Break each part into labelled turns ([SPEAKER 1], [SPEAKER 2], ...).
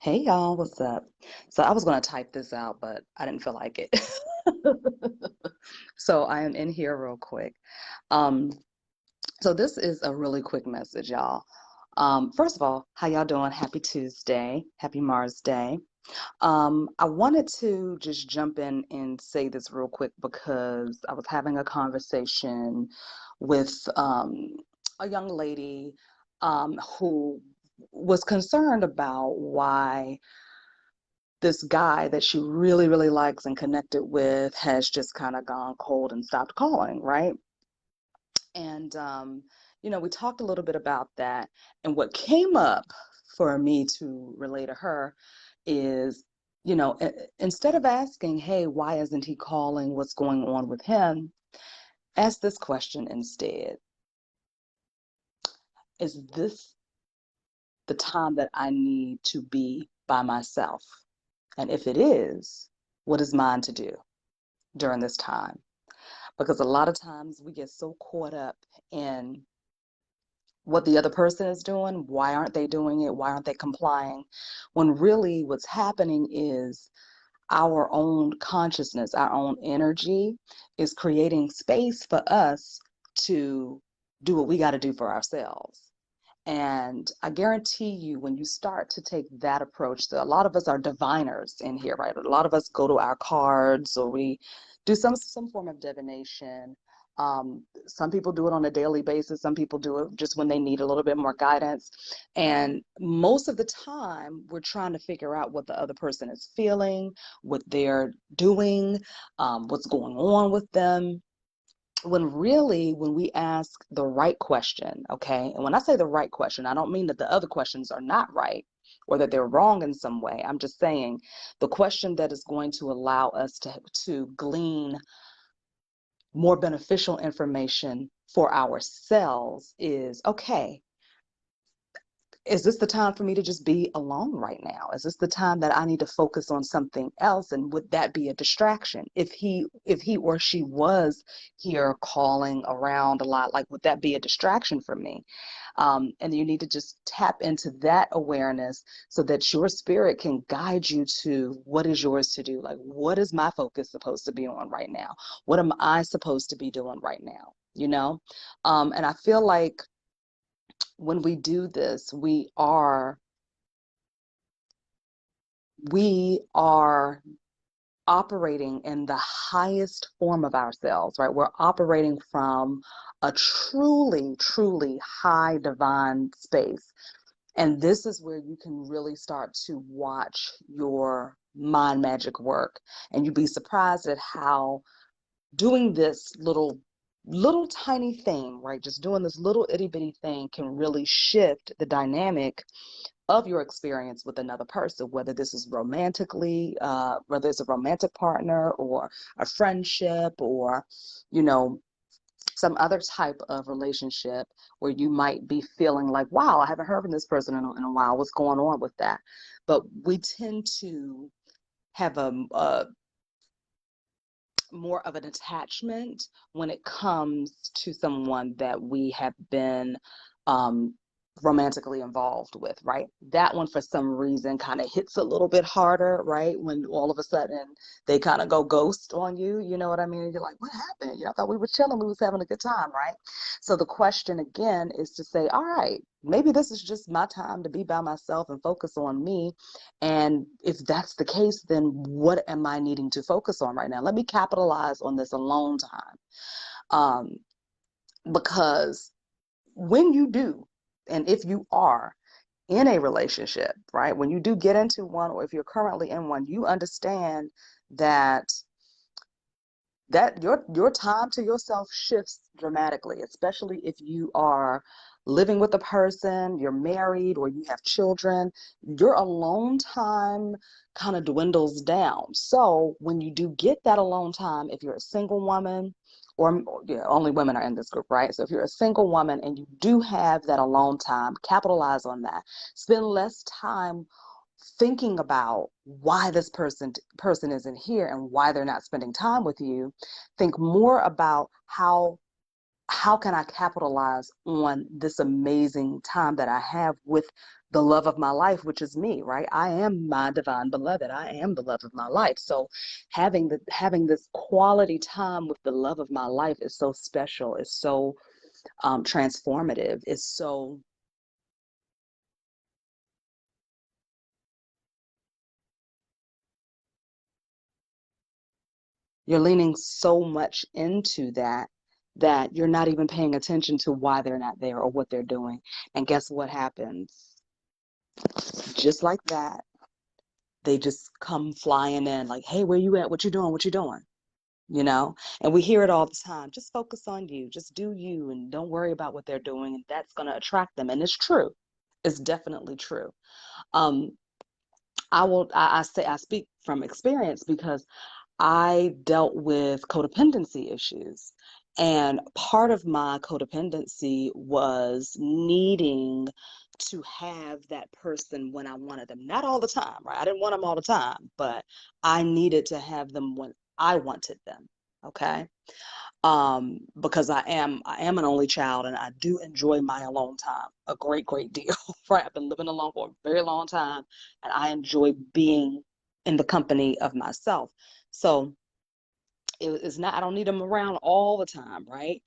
[SPEAKER 1] Hey y'all, what's up? So I was going to type this out, but I didn't feel like it. So I am in here real quick. Um, so this is a really quick message, y'all. First of all, how y'all doing? Happy Tuesday. Happy Mars Day. I wanted to just jump in and say this real quick because I was having a conversation with a young lady who was concerned about why this guy that she really, really likes and connected with has just kind of gone cold and stopped calling, right? And, we talked a little bit about that. And what came up for me to relay to her is, instead of asking, hey, why isn't he calling? What's going on with him? Ask this question instead. Is this the time that I need to be by myself? And if it is, what is mine to do during this time? Because a lot of times we get so caught up in what the other person is doing. Why aren't they doing it? Why aren't they complying? When really what's happening is our own consciousness, our own energy is creating space for us to do what we got to do for ourselves. And I guarantee you, when you start to take that approach, that a lot of us are diviners in here, right? A lot of us go to our cards or we do some form of divination. Some people do it on a daily basis. Some people do it just when they need a little bit more guidance. And most of the time, we're trying to figure out what the other person is feeling, what they're doing, what's going on with them, when really when we ask the right question. Okay, and when I say the right question, I don't mean that the other questions are not right or that they're wrong in some way. I'm just saying the question that is going to allow us to glean more beneficial information for ourselves is, okay, is this the time for me to just be alone right now? Is this the time that I need to focus on something else? And would that be a distraction? If he or she was here calling around a lot, like, would that be a distraction for me? And you need to just tap into that awareness so that your spirit can guide you to what is yours to do. Like, what is my focus supposed to be on right now? What am I supposed to be doing right now? And I feel like when we do this, we are operating in the highest form of ourselves, right? We're operating from a truly, truly high divine space. And this is where you can really start to watch your mind magic work. And you'd be surprised at how doing this little tiny thing, right? Just doing this little itty bitty thing can really shift the dynamic of your experience with another person, whether this is romantically, whether it's a romantic partner or a friendship or, you know, some other type of relationship where you might be feeling like, wow, I haven't heard from this person in a while. What's going on with that? But we tend to have a more of an attachment when it comes to someone that we have been um, romantically involved with, right? That one, for some reason, kind of hits a little bit harder, right? When all of a sudden they kind of go ghost on you, you know what I mean? And you're like, what happened? I thought we were chilling, we was having a good time, right? So the question again is to say, all right, maybe this is just my time to be by myself and focus on me. And if that's the case, then what am I needing to focus on right now? Let me capitalize on this alone time. Um, because when you do, and if you are in a relationship, right, when you do get into one, or if you're currently in one, you understand that your time to yourself shifts dramatically, especially if you are living with a person, you're married, or you have children. Your alone time kind of dwindles down. So when you do get that alone time, if you're a single woman, or only women are in this group, right? So if you're a single woman and you do have that alone time, capitalize on that. Spend less time thinking about why this person isn't here and why they're not spending time with you. Think more about how can I capitalize on this amazing time that I have with the love of my life, which is me, right? I am my divine beloved. I am the love of my life. So having this quality time with the love of my life is so special. It's so transformative. It's so you're leaning so much into that you're not even paying attention to why they're not there or what they're doing. And guess what happens? Just like that, they just come flying in like, hey, where you at? What you doing? What you doing? You know? And we hear it all the time. Just focus on you. Just do you and don't worry about what they're doing. And that's going to attract them. And it's true. It's definitely true. Um, I speak from experience because I dealt with codependency issues. And part of my codependency was needing to have that person when I wanted them. Not all the time, right? I didn't want them all the time, but I needed to have them when I wanted them. Okay. Because I am an only child and I do enjoy my alone time a great deal. Right. I've been living alone for a very long time and I enjoy being in the company of myself. So it's not, I don't need them around all the time, right?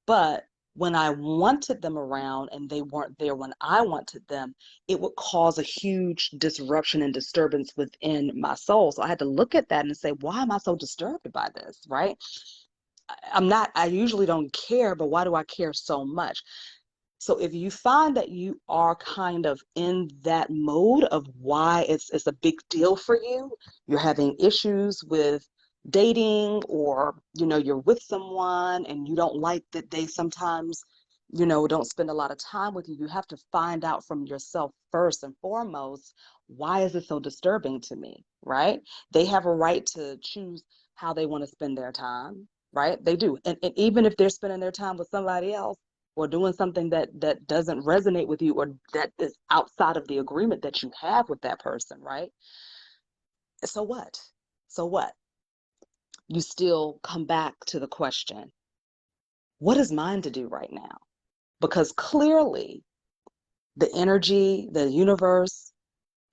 [SPEAKER 1] But when I wanted them around and they weren't there when I wanted them, it would cause a huge disruption and disturbance within my soul. So I had to look at that and say, why am I so disturbed by this, right? I usually don't care, but why do I care so much? So if you find that you are kind of in that mode of why it's a big deal for you, you're having issues with dating or you're with someone and you don't like that they sometimes don't spend a lot of time with you, you have to find out from yourself first and foremost, why is it so disturbing to me, right? They have a right to choose how they want to spend their time, right? They do. And even if they're spending their time with somebody else or doing something that doesn't resonate with you or that is outside of the agreement that you have with that person, right? So what? So what? You still come back to the question, what is mine to do right now? Because clearly the energy, the universe,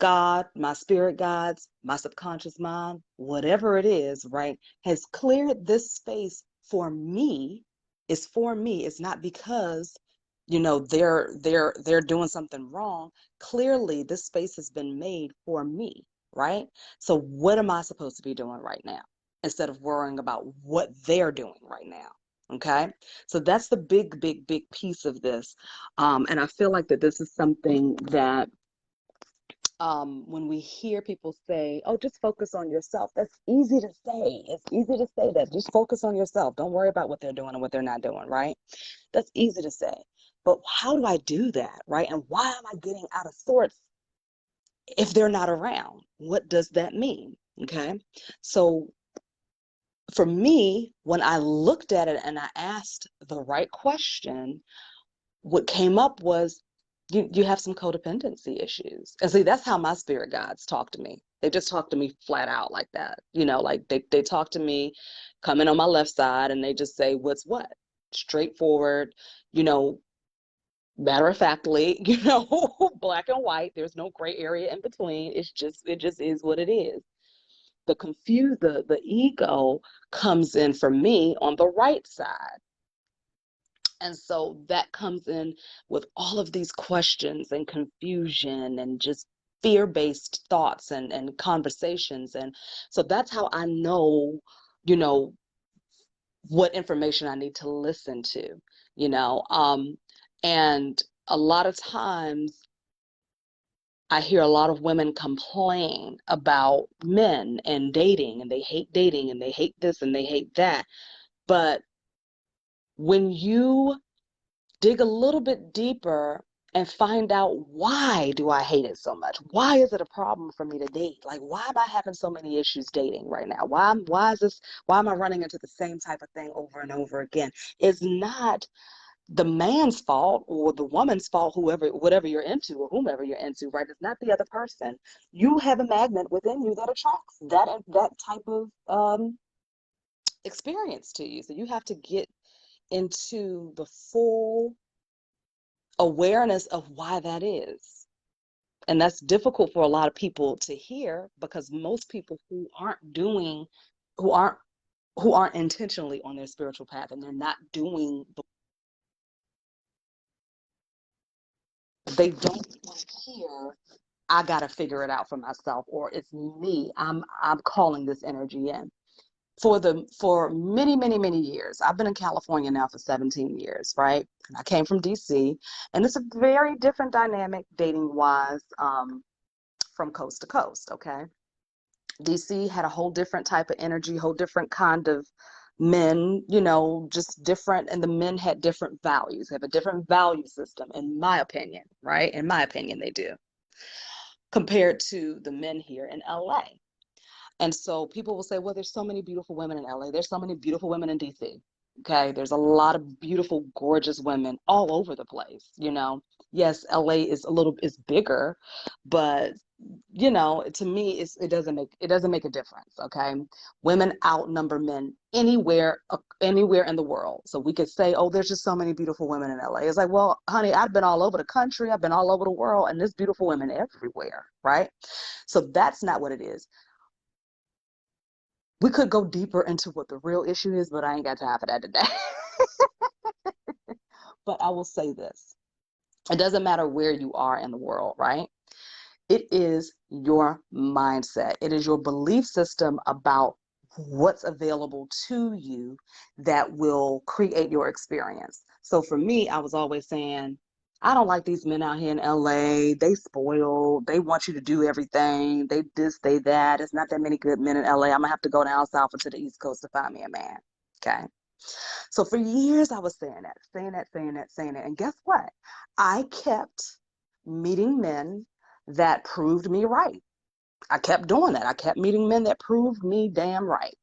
[SPEAKER 1] God, my spirit guides, my subconscious mind, whatever it is, right, has cleared this space for me. Is for me. It's not because they're doing something wrong. Clearly, this space has been made for me, right? So what am I supposed to be doing right now instead of worrying about what they're doing right now? Okay, so that's the big piece of this, and I feel like that this is something that when we hear people say, oh, just focus on yourself, that's easy to say. It's easy to say that. Just focus on yourself. Don't worry about what they're doing and what they're not doing, right? That's easy to say. But how do I do that, right? And why am I getting out of sorts if they're not around? What does that mean? Okay. So for me, when I looked at it and I asked the right question, what came up was you have some codependency issues. And see, that's how my spirit guides talk to me. They just talk to me flat out like that. Like they talk to me coming on my left side and they just say, what's what? Straightforward, you know, matter of factly, black and white. There's no gray area in between. It just is what it is. The ego comes in for me on the right side. And so that comes in with all of these questions and confusion and just fear-based thoughts and conversations. And so that's how I know, you know, what information I need to listen to, you know. And a lot of times I hear a lot of women complain about men and dating, and they hate dating and they hate this and they hate that. But when you dig a little bit deeper and find out, why do I hate it so much? Why is it a problem for me to date? Like, why am I having so many issues dating right now? Why am I running into the same type of thing over and over again? It's not the man's fault or the woman's fault, whatever you're into or whomever you're into, right? It's not the other person. You have a magnet within you that attracts that type of experience to you. So you have to get into the full awareness of why that is. And that's difficult for a lot of people to hear, because most people who who aren't who aren't intentionally on their spiritual path, and they're not doing they don't want to hear, I got to figure it out for myself, or it's me, I'm calling this energy in. For many years, I've been in California now for 17 years, right? And I came from DC, and it's a very different dynamic dating wise, from coast to coast. Okay, DC had a whole different type of energy, whole different kind of men, just different. And the men had different values, have a different value system, in my opinion, right? In my opinion, they do, compared to the men here in LA. And so people will say, well, there's so many beautiful women in LA. There's so many beautiful women in DC. Okay. There's a lot of beautiful, gorgeous women all over the place. Yes, LA is bigger, but to me, it doesn't make a difference. Okay. Women outnumber men anywhere in the world. So we could say, oh, there's just so many beautiful women in LA. It's like, well, honey, I've been all over the country. I've been all over the world, and there's beautiful women everywhere. Right. So that's not what it is. We could go deeper into what the real issue is, but I ain't got time for that today. But I will say this. It doesn't matter where you are in the world, right? It is your mindset. It is your belief system about what's available to you that will create your experience. So for me, I was always saying, I don't like these men out here in LA. They spoil. They want you to do everything. They this, they that. It's not that many good men in LA. I'm gonna have to go down south or to the East Coast to find me a man. Okay. So for years I was saying that, saying that, saying that, saying that. And guess what? I kept meeting men that proved me right. I kept doing that. I kept meeting men that proved me damn right.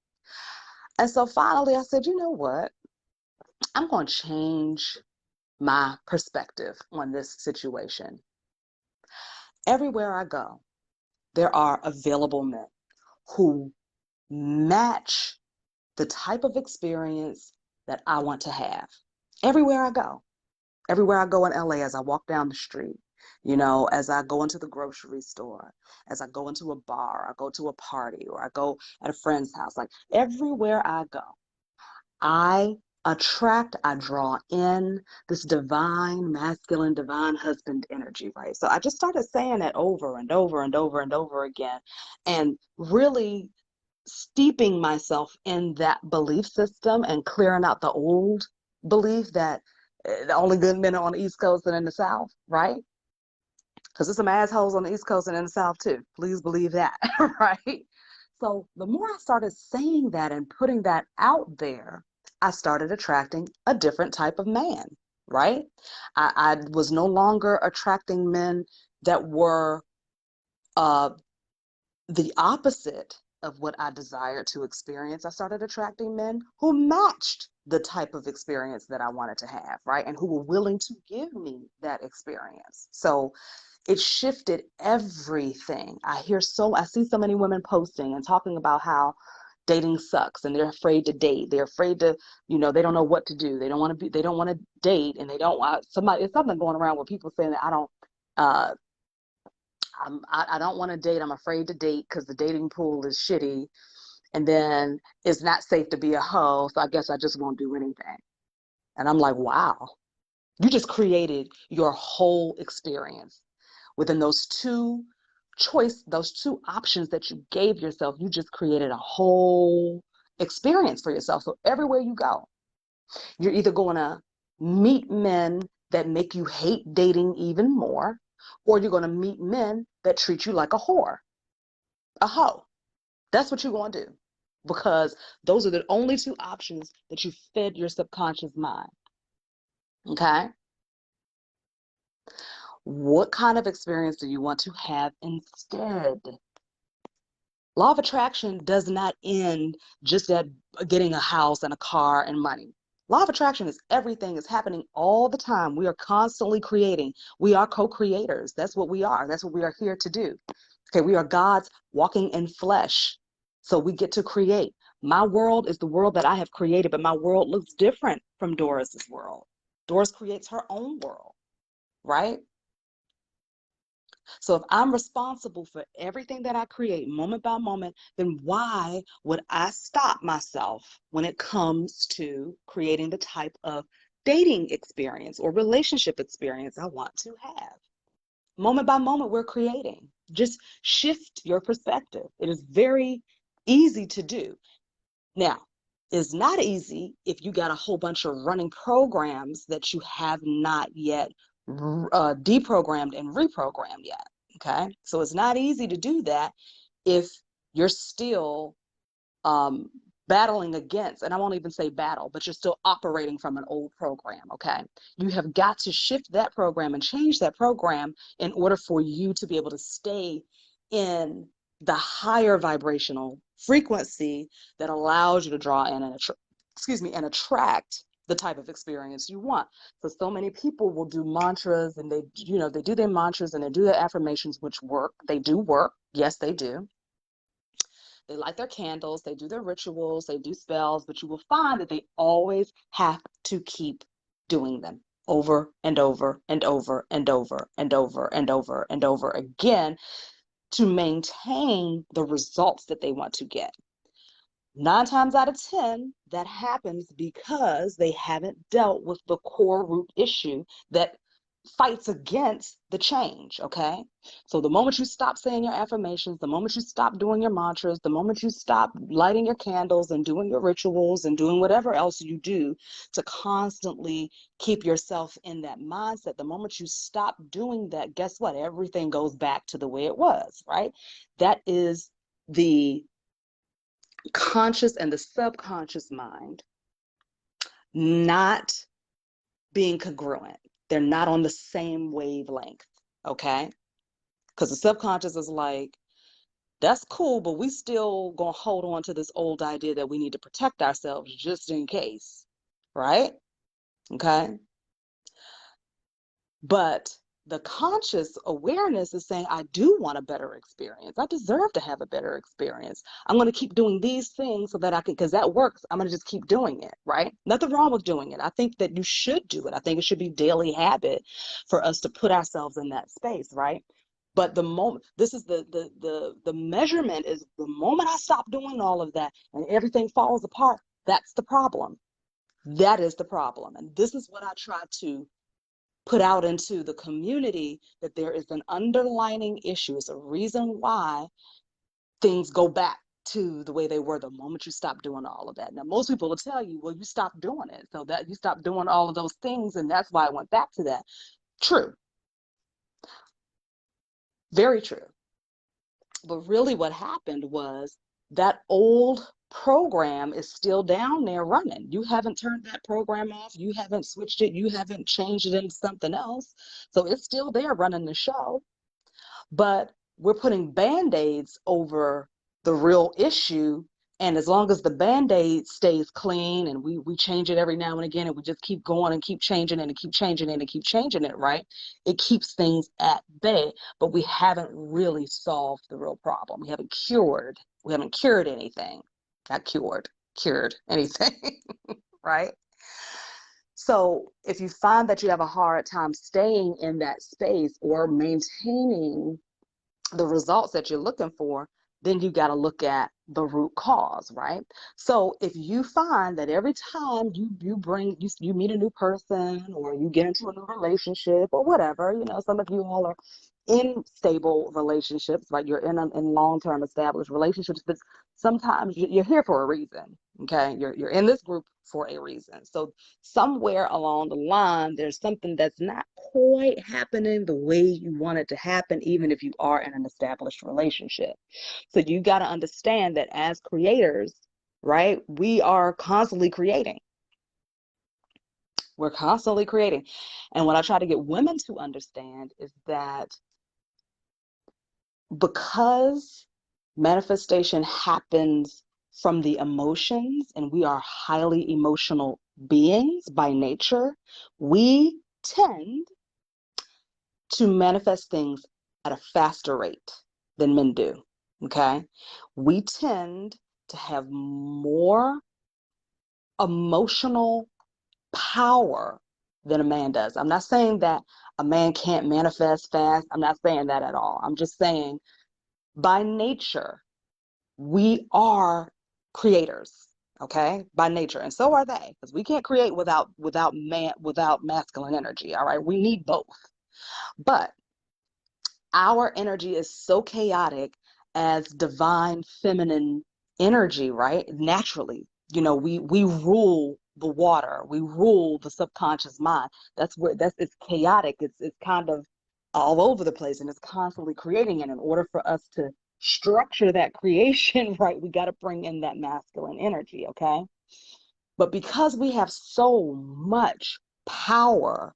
[SPEAKER 1] And so finally I said, you know what? I'm going to change my perspective on this situation. Everywhere I go, there are available men who match the type of experience that I want to have. Everywhere I go. Everywhere I go in LA, as I walk down the street, as I go into the grocery store, as I go into a bar, I go to a party, or I go at a friend's house, like everywhere I go, I I draw in this divine masculine, divine husband energy, right? So I just started saying that over and over and over and over again, and really steeping myself in that belief system and clearing out the old belief that the only good men are on the East Coast and in the South, right? Because there's some assholes on the East Coast and in the South too. Please believe that, right? So the more I started saying that and putting that out there, I started attracting a different type of man, right? I was no longer attracting men that were uh, the opposite of what I desired to experience. I started attracting men who matched the type of experience that I wanted to have, right? And who were willing to give me that experience. So it shifted everything. I see so many women posting and talking about how dating sucks and they're afraid to date. They're afraid to, they don't know what to do. They don't want to date, and they don't want it's something going around where people saying that uh, I don't want to date. I'm afraid to date because the dating pool is shitty. And then it's not safe to be a hoe. So I guess I just won't do anything. And I'm like, wow, you just created your whole experience within those two options that you gave yourself. You just created a whole experience for yourself. So everywhere you go, you're either going to meet men that make you hate dating even more, or you're going to meet men that treat you like a whore, a hoe. That's what you're going to do, because those are the only two options that you fed your subconscious mind. Okay? What kind of experience do you want to have instead? Law of attraction does not end just at getting a house and a car and money. Law of attraction is everything. It's happening all the time. We are constantly creating. We are co-creators. That's what we are. That's what we are here to do. Okay, we are gods walking in flesh. So we get to create. My world is the world that I have created, but my world looks different from Doris's world. Doris creates her own world, right? So if I'm responsible for everything that I create moment by moment, then why would I stop myself when it comes to creating the type of dating experience or relationship experience I want to have? Moment by moment, we're creating. Just shift your perspective. It is very easy to do. Now, it's not easy if you got a whole bunch of running programs that you have not yet deprogrammed and reprogrammed yet. Okay. So it's not easy to do that if you're still um, battling against, and I won't even say battle, but you're still operating from an old program, okay? You have got to shift that program and change that program in order for you to be able to stay in the higher vibrational frequency that allows you to draw in and and attract the type of experience you want. So many people will do mantras and they do their mantras and they do their affirmations, which work. They do work. Yes, they do. They light their candles, they do their rituals, they do spells, but you will find that they always have to keep doing them over and over and over and over and over and over and over again to maintain the results that they want to get. 9 times out of 10, that happens because they haven't dealt with the core root issue that fights against the change, okay? So the moment you stop saying your affirmations, the moment you stop doing your mantras, the moment you stop lighting your candles and doing your rituals and doing whatever else you do to constantly keep yourself in that mindset, the moment you stop doing that, guess what? Everything goes back to the way it was, right? That is the conscious and the subconscious mind not being congruent. They're not on the same wavelength, okay? Because the subconscious is like, that's cool, but we still gonna hold on to this old idea that we need to protect ourselves just in case, right? Okay. But the conscious awareness is saying, I do want a better experience. I deserve to have a better experience. I'm going to keep doing these things so that I can, because that works. I'm going to just keep doing it, right? Nothing wrong with doing it. I think that you should do it. I think it should be daily habit for us to put ourselves in that space, right? But the moment, this is the measurement is the moment I stop doing all of that and everything falls apart, that's the problem. That is the problem. And this is what I try to put out into the community, that there is an underlining issue. It's a reason why things go back to the way they were the moment you stop doing all of that. Now, most people will tell you, well, you stopped doing it. So that you stopped doing all of those things, and that's why I went back to that. True. Very true. But really what happened was that old program is still down there running. You haven't turned that program off. You haven't switched it. You haven't changed it into something else. So it's still there running the show. But we're putting band-aids over the real issue. And as long as the band-aid stays clean and we change it every now and again and we just keep going and keep changing it and keep changing it and keep changing it, right? It keeps things at bay, but we haven't really solved the real problem. We haven't cured anything. Not cured anything, right? So if you find that you have a hard time staying in that space or maintaining the results that you're looking for, then you got to look at the root cause, right? So if you find that every time you meet a new person or you get into a new relationship or whatever, some of you all are in stable relationships, right? You're in long-term established relationships, but sometimes you're here for a reason. Okay, you're in this group for a reason. So somewhere along the line, there's something that's not quite happening the way you want it to happen, even if you are in an established relationship. So you got to understand that as creators, right, we are constantly creating. We're constantly creating. And what I try to get women to understand is that because manifestation happens from the emotions, and we are highly emotional beings by nature, we tend to manifest things at a faster rate than men do, okay? We tend to have more emotional power than a man does. I'm not saying that a man can't manifest fast. I'm not saying that at all. I'm just saying by nature, we are creators, okay? By nature. And so are they, because we can't create without masculine energy, all right? We need both. But our energy is so chaotic as divine feminine energy, right? Naturally, we rule the water, we rule the subconscious mind. It's chaotic. It's kind of all over the place, and it's constantly creating. And in order for us to structure that creation, right, we got to bring in that masculine energy, okay? But because we have so much power,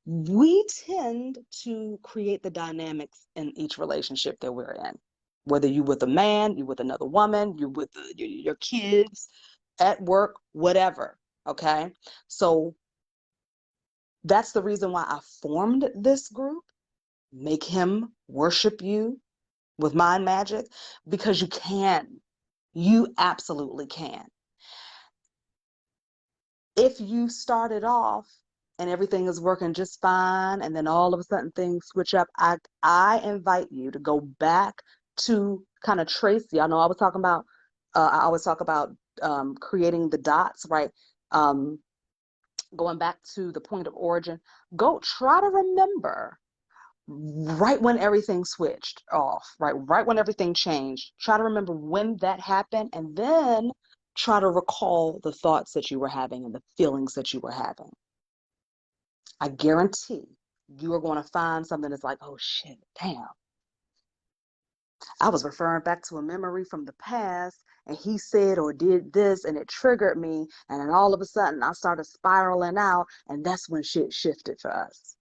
[SPEAKER 1] we tend to create the dynamics in each relationship that we're in. Whether you're with a man, you're with another woman, you're with your kids, at work, whatever, okay? So that's the reason why I formed this group, Make Him Worship You with Mind Magic, because you can. You absolutely can. If you started off and everything is working just fine, and then all of a sudden things switch up, I invite you to go back to kind of trace. Y'all know I was talking about, I always talk about creating the dots, right? Going back to the point of origin. Go try to remember right when everything switched off, right when everything changed. Try to remember when that happened, and then try to recall the thoughts that you were having and the feelings that you were having. I guarantee you are going to find something that's like, oh shit, damn. I was referring back to a memory from the past, and he said or did this, and it triggered me. And then all of a sudden, I started spiraling out, and that's when shit shifted for us.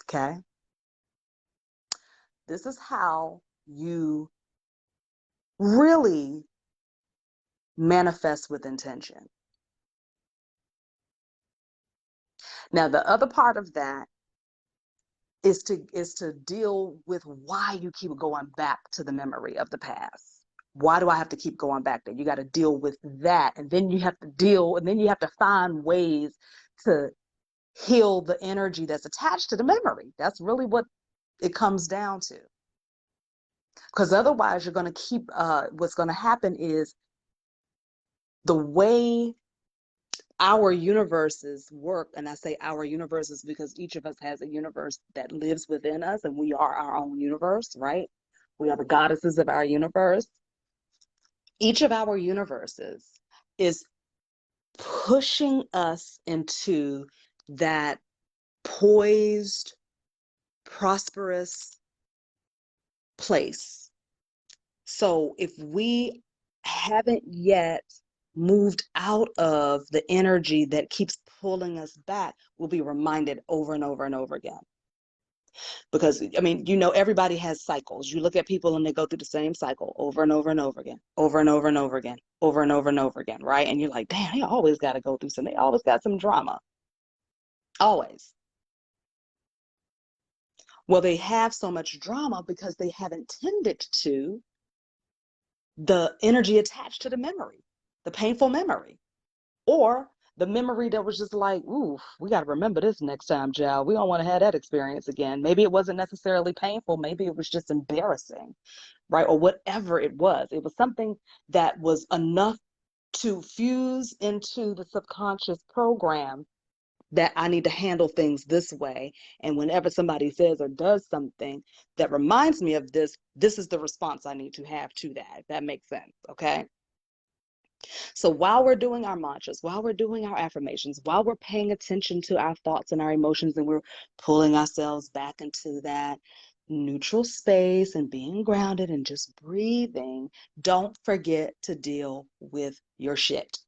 [SPEAKER 1] Okay? This is how you really manifest with intention. Now, the other part of that is to deal with why you keep going back to the memory of the past. Why do I have to keep going back there? You got to deal with that, and then you have to find ways to heal the energy that's attached to the memory. That's really what it comes down to. Because otherwise, you're going to keep. What's going to happen is the way our universes work, and I say our universes because each of us has a universe that lives within us, and we are our own universe, right? We are the goddesses of our universe. Each of our universes is pushing us into that poised, prosperous place. So if we haven't yet moved out of the energy that keeps pulling us back, we'll be reminded over and over and over again. Because, I mean, everybody has cycles. You look at people and they go through the same cycle over and over and over again, over and over and over again, over and over and over again, right? And you're like, damn, they always got to go through something. They always got some drama. Always. Well, they have so much drama because they haven't tended to the energy attached to the memory, the painful memory, or the memory that was just like, ooh, we got to remember this next time, child. We don't want to have that experience again. Maybe it wasn't necessarily painful. Maybe it was just embarrassing, right? Or whatever it was. It was something that was enough to fuse into the subconscious program that I need to handle things this way. And whenever somebody says or does something that reminds me of this, this is the response I need to have to that, if that makes sense, okay? So while we're doing our mantras, while we're doing our affirmations, while we're paying attention to our thoughts and our emotions, and we're pulling ourselves back into that neutral space and being grounded and just breathing, don't forget to deal with your shit.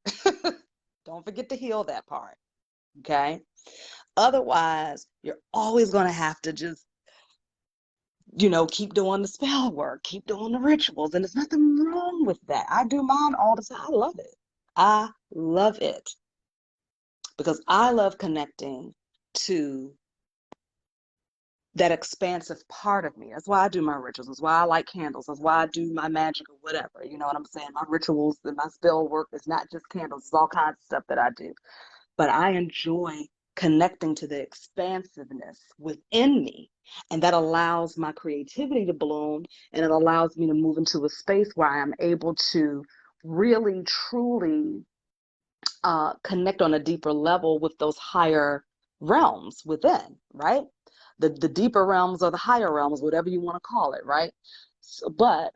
[SPEAKER 1] Don't forget to heal that part, okay? Otherwise, you're always going to have to just, keep doing the spell work, keep doing the rituals. And there's nothing wrong with that. I do mine all the time. I love it. I love it because I love connecting to that expansive part of me. That's why I do my rituals. That's why I like candles. That's why I do my magic or whatever. You know what I'm saying? My rituals and my spell work is not just candles. It's all kinds of stuff that I do. but I enjoy connecting to the expansiveness within me. And that allows my creativity to bloom, and it allows me to move into a space where I am able to really, truly connect on a deeper level with those higher realms within, right? The deeper realms or the higher realms, whatever you want to call it, right? So, but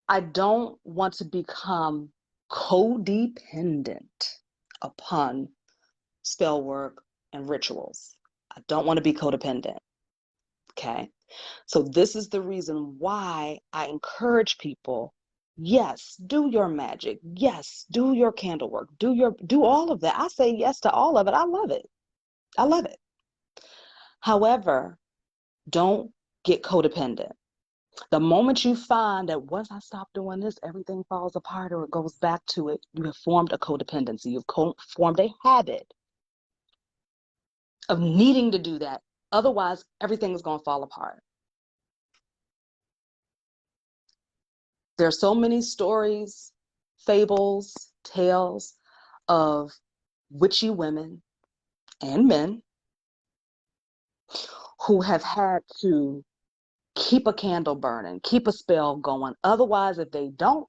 [SPEAKER 1] I don't want to become codependent upon spell work and rituals. I don't want to be codependent. Okay. So this is the reason why I encourage people, yes, do your magic. Yes, do your candle work. Do all of that. I say yes to all of it. I love it. I love it. However, don't get codependent. The moment you find that once I stop doing this, everything falls apart or it goes back to it, you have formed a codependency. You've formed a habit of needing to do that. Otherwise, everything is going to fall apart. There are so many stories, fables, tales of witchy women and men who have had to keep a candle burning, keep a spell going. Otherwise, if they don't,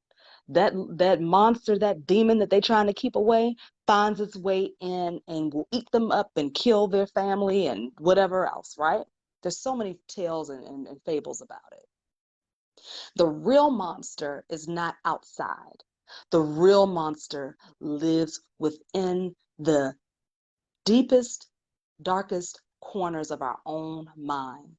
[SPEAKER 1] that monster, that demon that they're trying to keep away finds its way in and will eat them up and kill their family and whatever else, right? There's so many tales and fables about it. The real monster is not outside. The real monster lives within the deepest, darkest corners of our own mind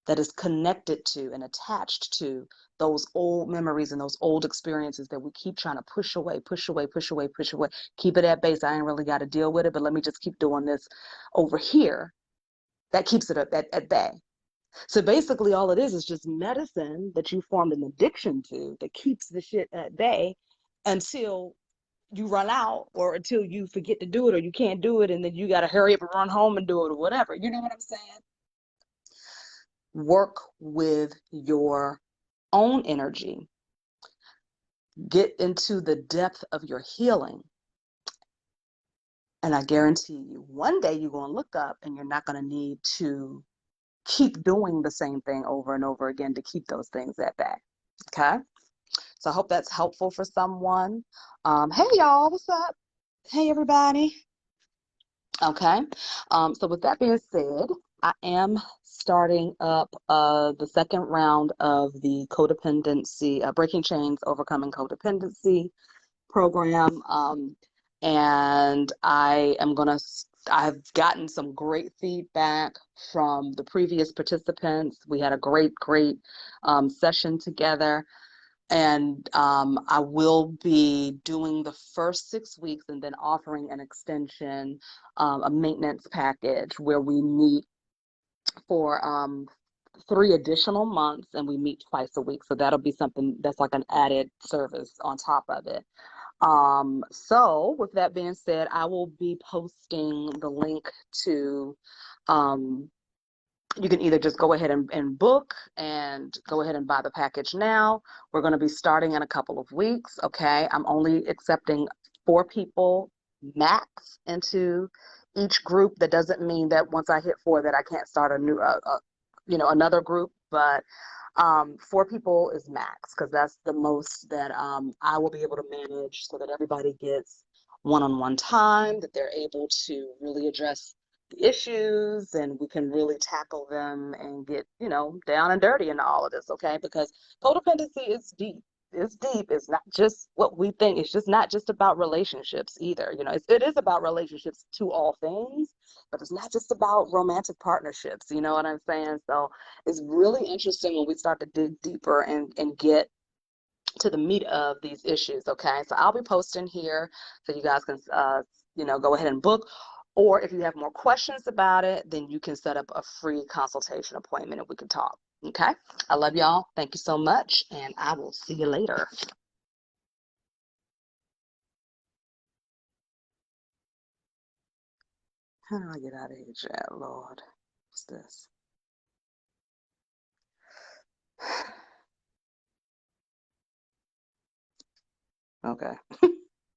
[SPEAKER 1] that is connected to and attached to those old memories and those old experiences that we keep trying to push away, push away, push away, push away. Keep it at base. I ain't really got to deal with it, but let me just keep doing this over here. That keeps it at bay. So basically, all it is just medicine that you formed an addiction to that keeps the shit at bay until you run out or until you forget to do it or you can't do it and then you got to hurry up and run home and do it or whatever. You know what I'm saying? Work with your own energy. Get into the depth of your healing. And I guarantee you, one day you're going to look up and you're not going to need to keep doing the same thing over and over again to keep those things at bay. Okay? So I hope that's helpful for someone. Hey, y'all, what's up? Hey, everybody. Okay. So with that being said, I am starting up the second round of the codependency, Breaking Chains, Overcoming Codependency program. And I've gotten some great feedback from the previous participants. We had a great session together. And I will be doing the first 6 weeks and then offering an extension, a maintenance package where we meet for 3 additional months and we meet twice a week. So that'll be something that's like an added service on top of it. So with that being said, I will be posting the link to you can either just go ahead and book and go ahead and buy the package now. We're going to be starting in a couple of weeks. Okay. I'm only accepting 4 people max into each group. That doesn't mean that once I hit 4 that I can't start a new, another group, but 4 people is max because that's the most that I will be able to manage so that everybody gets one-on-one time, that they're able to really address the issues and we can really tackle them and get, down and dirty into all of this, okay? Because codependency is deep. It's deep. It's not just what we think. It's just not just about relationships either. It is about relationships to all things, but it's not just about romantic partnerships. You know what I'm saying? So it's really interesting when we start to dig deeper and get to the meat of these issues. Okay, so I'll be posting here so you guys can go ahead and book, or if you have more questions about it, then you can set up a free consultation appointment and we can talk. Okay, I love y'all. Thank you so much, and I will see you later. How do I get out of here, chat? Lord, what's this? Okay.